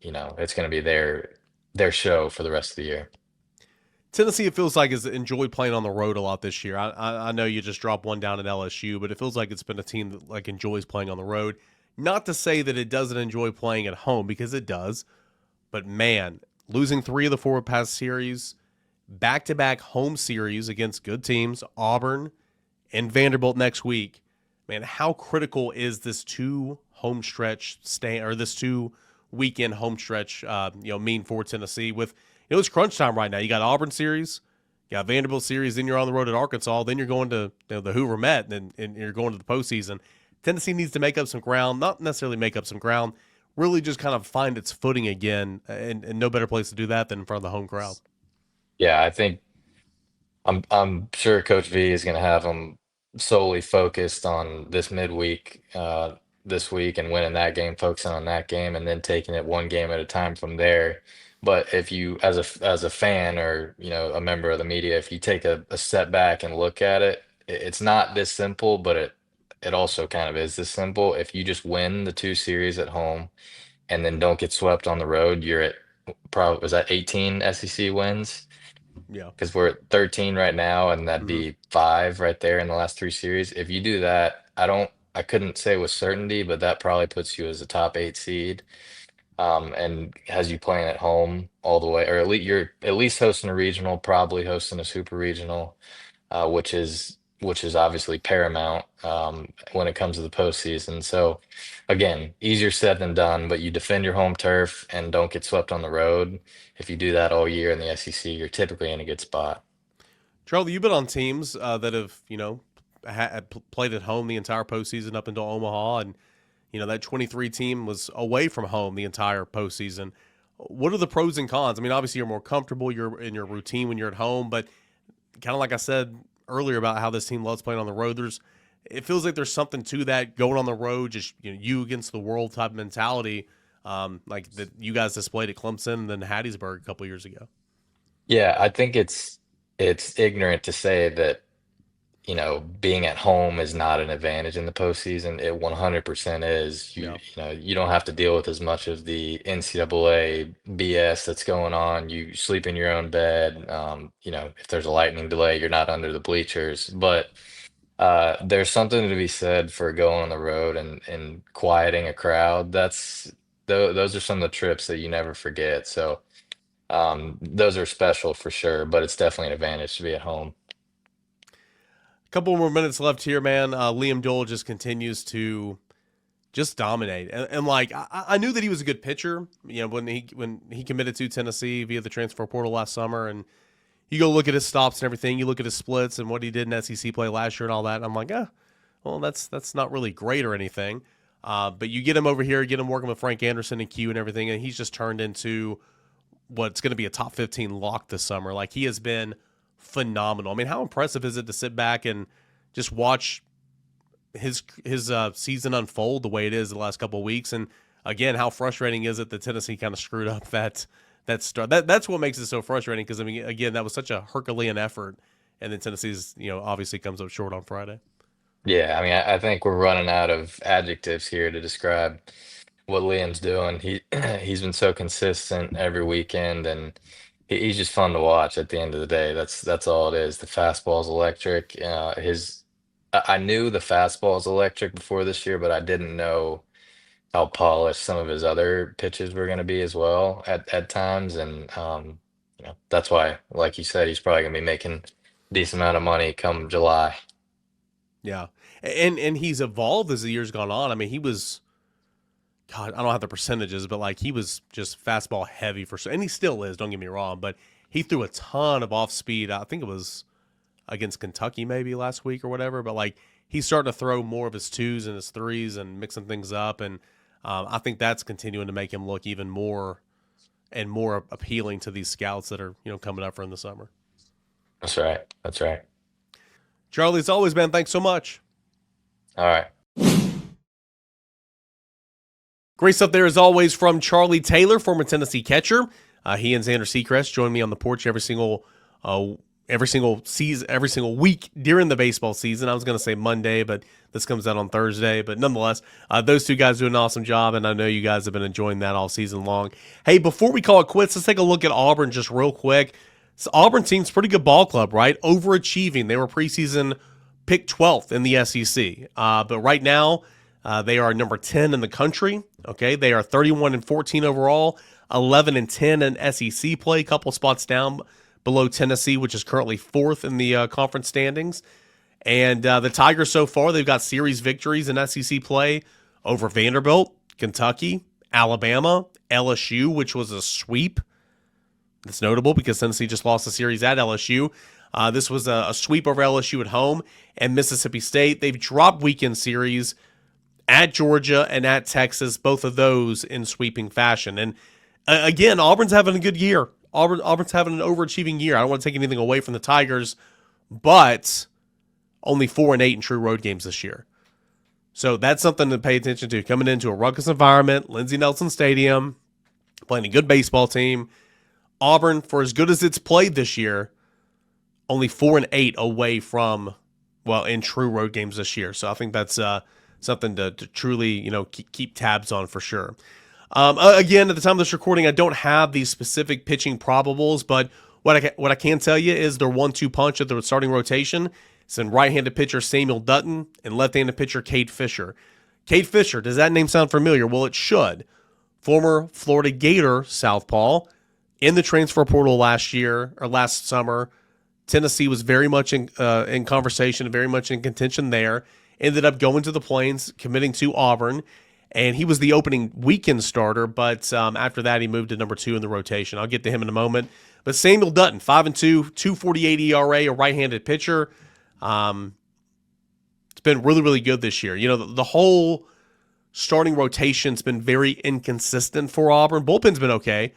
it's going to be their show for the rest of the year. Tennessee, it feels like, has enjoyed playing on the road a lot this year. I know you just dropped one down at LSU, but it feels like it's been a team that like enjoys playing on the road. Not to say that it doesn't enjoy playing at home because it does, but man, losing three of the four past series, back to back home series against good teams, Auburn and Vanderbilt next week. Man, how critical is this this 2 weekend home stretch? Mean for Tennessee with it's crunch time right now. You got Auburn series, you got Vanderbilt series, then you're on the road at Arkansas, then you're going to the Hoover Met, and you're going to the postseason. Tennessee needs to make up some ground, not necessarily make up some ground, really just kind of find its footing again, and no better place to do that than in front of the home crowd. Yeah, I think I'm sure Coach V is going to have them solely focused on this midweek, this week, and winning that game, focusing on that game, and then taking it one game at a time from there. But if you, as a fan or a member of the media, if you take a step back and look at it, it's not this simple, but it also kind of is this simple. If you just win the two series at home and then don't get swept on the road, you're at probably was that 18 SEC wins? Yeah. Because we're at 13 right now, and that'd Mm-hmm. be five right there in the last three series. If you do that, I couldn't say with certainty, but that probably puts you as a top eight seed, and has you playing at home all the way, or at least you're at least hosting a regional, probably hosting a super regional, which is obviously paramount when it comes to the postseason. So again, easier said than done, but you defend your home turf and don't get swept on the road. If you do that all year in the SEC, you're typically in a good spot. Charlie, you've been on teams that have played at home the entire postseason up until Omaha, and that 23 team was away from home the entire postseason. What are the pros and cons? I mean, obviously you're more comfortable, you're in your routine when you're at home, but kind of like I said earlier about how this team loves playing on the road, it feels like there's something to that going on the road, just you against the world type mentality, like that you guys displayed at Clemson and then Hattiesburg a couple years ago. Yeah, I think it's ignorant to say that being at home is not an advantage in the postseason. It 100% is. Yeah. You don't have to deal with as much of the NCAA BS that's going on. You sleep in your own bed. If there's a lightning delay, you're not under the bleachers. But there's something to be said for going on the road and quieting a crowd. Those are some of the trips that you never forget. So those are special for sure, but it's definitely an advantage to be at home. A couple more minutes left here, man. Liam Dole just continues to just dominate, and like I knew that he was a good pitcher. When he committed to Tennessee via the transfer portal last summer, and you go look at his stops and everything. You look at his splits and what he did in SEC play last year and all that. And I'm like, well, that's not really great or anything. But you get him over here, get him working with Frank Anderson and Q and everything, and he's just turned into what's going to be a top 15 lock this summer. Like he has been phenomenal. I mean, how impressive is it to sit back and just watch his season unfold the way it is the last couple of weeks? And again, how frustrating is it that Tennessee kind of screwed up that start? That's what makes it so frustrating because I mean, again, that was such a Herculean effort, and then Tennessee's obviously comes up short on Friday. Yeah, I mean, I think we're running out of adjectives here to describe what Liam's doing. He's been so consistent every weekend, and he's just fun to watch. At the end of the day, that's all it is. The fastball's electric. I knew the fastball's electric before this year, but I didn't know how polished some of his other pitches were going to be as well at times, and that's why, like you said, he's probably going to be making decent amount of money come July. Yeah. And he's evolved as the years gone on. I mean, he was God, I don't have the percentages, but like he was just fastball heavy for sure. And he still is, don't get me wrong, but he threw a ton of off speed. I think it was against Kentucky maybe last week or whatever, but like he's starting to throw more of his twos and his threes and mixing things up. And I think that's continuing to make him look even more and more appealing to these scouts that are, coming up for in the summer. That's right. That's right. Charlie, it's always been. Thanks so much. All right. Great stuff there as always from Charlie Taylor, former Tennessee catcher. He and Xander Seacrest join me on the porch every single season, every single week during the baseball season. I was going to say Monday, but this comes out on Thursday. But nonetheless, those two guys do an awesome job, and I know you guys have been enjoying that all season long. Hey, before we call it quits, let's take a look at Auburn just real quick. This Auburn team's pretty good ball club, right? Overachieving. They were preseason picked 12th in the SEC, but right now they are number 10 in the country. Okay, they are 31-14 overall, 11-10 in SEC play, a couple spots down below Tennessee, which is currently 4th in the conference standings. And the Tigers so far, they've got series victories in SEC play over Vanderbilt, Kentucky, Alabama, LSU, which was a sweep. That's notable because Tennessee just lost the series at LSU. This was a sweep over LSU at home, and Mississippi State. They've dropped weekend series at Georgia and at Texas, both of those in sweeping fashion. And again, Auburn's having a good year. Auburn's having an overachieving year. I don't want to take anything away from the Tigers, but only 4-8 in true road games this year. So that's something to pay attention to. Coming into a ruckus environment, Lindsey Nelson Stadium, playing a good baseball team. Auburn, for as good as it's played this year, only 4-8 away from, in true road games this year. So I think that's something to truly, keep tabs on for sure. Again, at the time of this recording, I don't have these specific pitching probables, but what I can tell you is their 1-2 punch at the starting rotation. It's in right-handed pitcher Samuel Dutton and left-handed pitcher Cade Fisher. Cade Fisher, does that name sound familiar? Well, it should. Former Florida Gator southpaw in the transfer portal last summer. Tennessee was very much in conversation, very much in contention there. Ended up going to the Plains, committing to Auburn, and he was the opening weekend starter, but after that he moved to number 2 in the rotation. I'll get to him in a moment. But Samuel Dutton, 5-2, 2.48 ERA, a right-handed pitcher. It's been really, really good this year. The whole starting rotation's been very inconsistent for Auburn. Bullpen's been okay,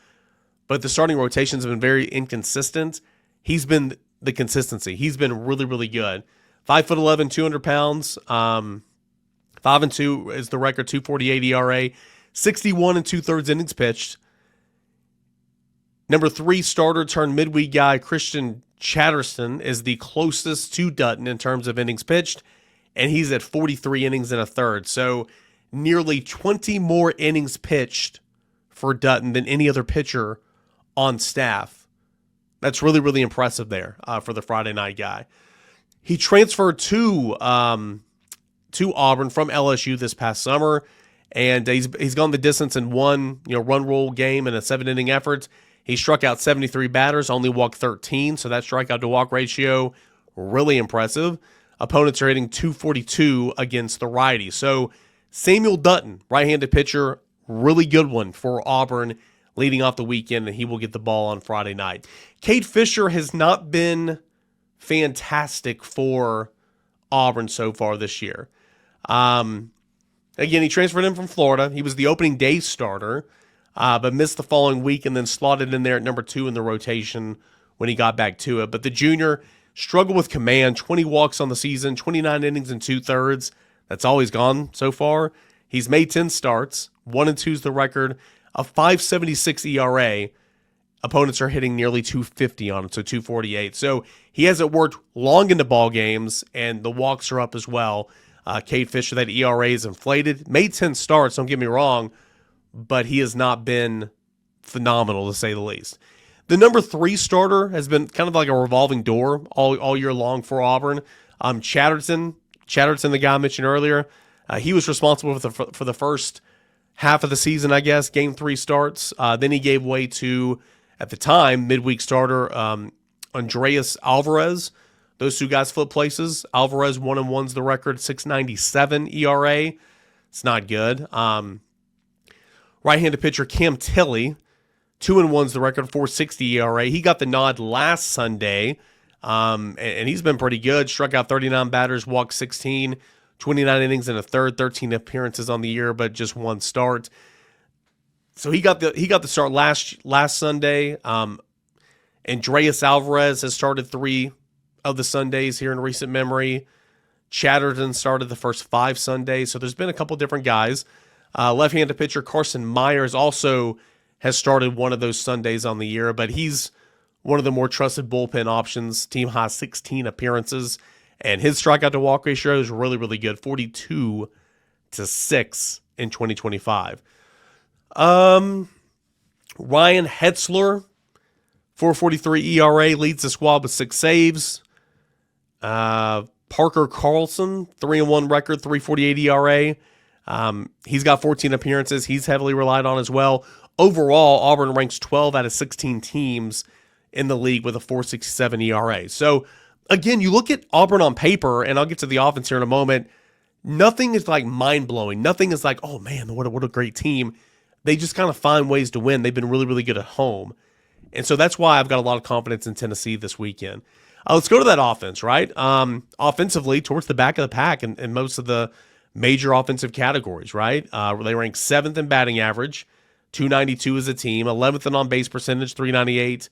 but the starting rotation's been very inconsistent. He's been the consistency. He's been really, really good. 5'11", 200 pounds. 5-2 is the record, 2.48 ERA, 61 2/3 innings pitched. Number 3 starter turned midweek guy Christian Chatterton is the closest to Dutton in terms of innings pitched, and he's at 43 innings and a third. So nearly 20 more innings pitched for Dutton than any other pitcher on staff. That's really, really impressive there for the Friday night guy. He transferred to Auburn from LSU this past summer, and he's gone the distance in one run roll game in a 7-inning effort. He struck out 73 batters, only walked 13, so that strikeout to walk ratio really impressive. Opponents are hitting 242 against the righty. So Samuel Dutton, right-handed pitcher, really good one for Auburn leading off the weekend, and he will get the ball on Friday night. Cade Fisher has not been fantastic for Auburn so far this year. Again, he transferred in from Florida. He was the opening day starter, but missed the following week and then slotted in there at number 2 in the rotation when he got back to it. But the junior struggled with command, 20 walks on the season, 29 innings and 2/3. That's all he's gone so far. He's made 10 starts, 1-2 is the record, a 5.76 ERA. Opponents are hitting nearly 250 on him, so 248. So he hasn't worked long into ball games, and the walks are up as well. Cade Fisher, that ERA is inflated. Made 10 starts, don't get me wrong, but he has not been phenomenal, to say the least. The number 3 starter has been kind of like a revolving door all year long for Auburn. Chatterton, the guy I mentioned earlier, he was responsible for the first half of the season, I guess, game 3 starts. Then he gave way to, at the time, midweek starter Andreas Alvarez, Those two guys flip places. Alvarez 1-1's the record, 6.97 ERA. It's not good. Right-handed pitcher Cam Tilley, 2-1's the record, 4.60 ERA. He got the nod last Sunday, and he's been pretty good. Struck out 39 batters, walked 16, 29 innings in a third, 13 appearances on the year, but just one start. So he got the start last Sunday. Andreas Alvarez has started 3 of the Sundays here in recent memory. Chatterton started the first 5 Sundays. So there's been a couple different guys. Left-handed pitcher Carson Myers also has started one of those Sundays on the year, but he's one of the more trusted bullpen options. Team high 16 appearances, and his strikeout to walk ratio is really, really good, 42-6 in 2025. Ryan Hetzler, 4.43 ERA, leads the squad with 6 saves. Parker Carlson, 3-1 record, 3.48 ERA. He's got 14 appearances. He's heavily relied on as well. Overall, Auburn ranks 12 out of 16 teams in the league with a 4.67 ERA. So, again, you look at Auburn on paper, and I'll get to the offense here in a moment. Nothing is like mind-blowing. Nothing is like, oh, man, what a great team. They just kind of find ways to win. They've been really, really good at home. And so that's why I've got a lot of confidence in Tennessee this weekend. Let's go to that offense, right? Offensively, towards the back of the pack in most of the major offensive categories, right? They rank 7th in batting average, 292 as a team, 11th in on-base percentage, 398,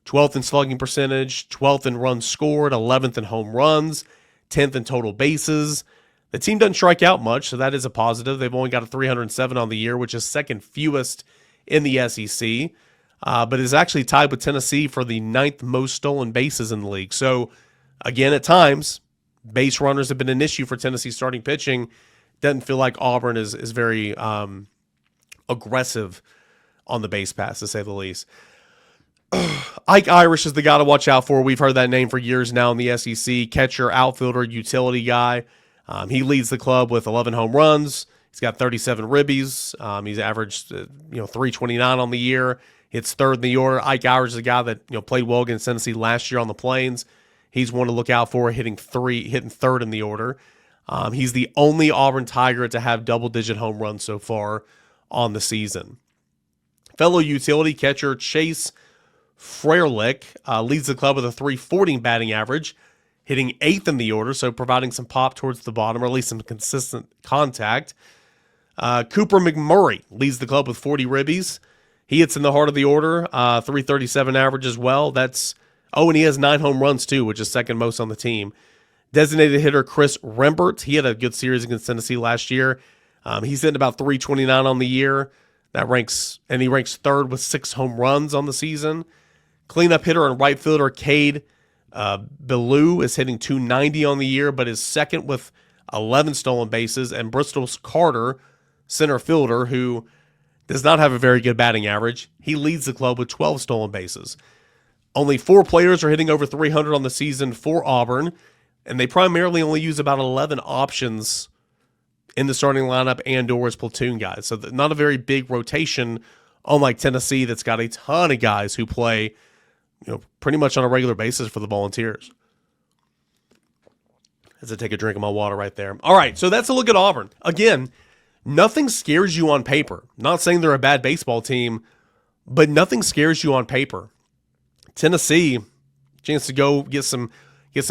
12th in slugging percentage, 12th in runs scored, 11th in home runs, 10th in total bases. The team doesn't strike out much, so that is a positive. They've only got a 307 on the year, which is second fewest in the SEC. But is actually tied with Tennessee for the 9th most stolen bases in the league. So, again, at times, base runners have been an issue for Tennessee starting pitching. Doesn't feel like Auburn is very aggressive on the base pass, to say the least. Ike Irish is the guy to watch out for. We've heard that name for years now in the SEC. Catcher, outfielder, utility guy. He leads the club with 11 home runs. He's got 37 ribbies. He's averaged 329 on the year. Hits third in the order. Ike Irish is a guy that played well against Tennessee last year on the Plains. He's one to look out for, hitting third in the order. He's the only Auburn Tiger to have double-digit home runs so far on the season. Fellow utility catcher Chase Frerlich leads the club with a 340 batting average, hitting 8th in the order, so providing some pop towards the bottom, or at least some consistent contact. Cooper McMurray leads the club with 40 ribbies. He hits in the heart of the order, 337 average as well. And he has 9 home runs too, which is second most on the team. Designated hitter Chris Rembert, he had a good series against Tennessee last year. He's hitting about 329 on the year. He ranks third with 6 home runs on the season. Cleanup hitter and right fielder Cade Ballou is hitting 290 on the year, but is second with 11 stolen bases. And Bristol's Carter, center fielder, who does not have a very good batting average, he leads the club with 12 stolen bases. Only 4 players are hitting over 300 on the season for Auburn, and they primarily only use about 11 options in the starting lineup and/or as platoon guys. So not a very big rotation, unlike Tennessee that's got a ton of guys who play pretty much on a regular basis for the Volunteers. As I take a drink of my water right there. All right, so that's a look at Auburn. Again, nothing scares you on paper. Not saying they're a bad baseball team, but nothing scares you on paper. Tennessee, chance to go get some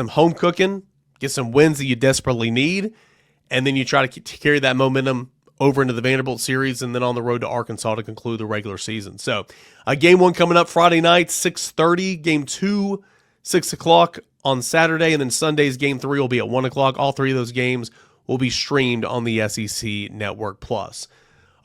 home cooking, get some wins that you desperately need, and then you try to carry that momentum over into the Vanderbilt series and then on the road to Arkansas to conclude the regular season. So, game 1 coming up Friday night, 6:30. Game 2, 6 o'clock on Saturday, and then Sunday's game 3 will be at 1 o'clock. All 3 of those games will be streamed on the SEC Network Plus.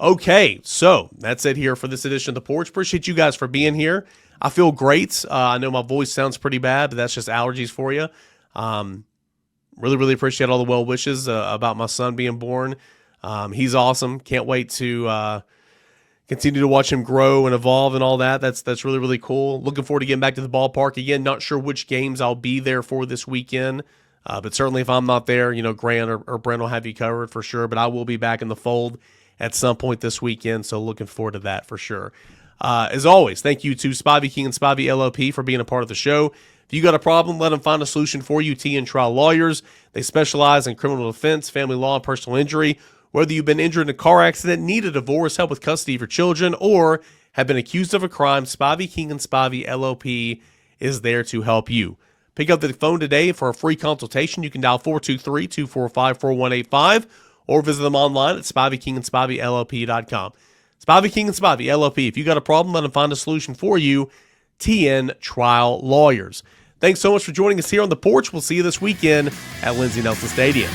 Okay, so that's it here for this edition of The Porch. Appreciate you guys for being here. I feel great. I know my voice sounds pretty bad, but that's just allergies for you. Really, really appreciate all the well wishes about my son being born. He's awesome. Can't wait to continue to watch him grow and evolve and all that. That's really, really cool. Looking forward to getting back to the ballpark again. Not sure which games I'll be there for this weekend. But certainly if I'm not there, Grant or Brent will have you covered for sure. But I will be back in the fold at some point this weekend. So looking forward to that for sure. As always, thank you to Spivey King and Spivey LLP for being a part of the show. If you got a problem, let them find a solution for you. TN Trial Lawyers. They specialize in criminal defense, family law, and personal injury. Whether you've been injured in a car accident, need a divorce, help with custody of your children, or have been accused of a crime, Spivey, King & Spivey LLP is there to help you. Pick up the phone today for a free consultation. You can dial 423-245-4185 or visit them online at SpiveyKingandSpiveyLLP.com. Spivey, King & Spivey LLP. If you got a problem, let them find a solution for you. TN Trial Lawyers. Thanks so much for joining us here on The Porch. We'll see you this weekend at Lindsey Nelson Stadium.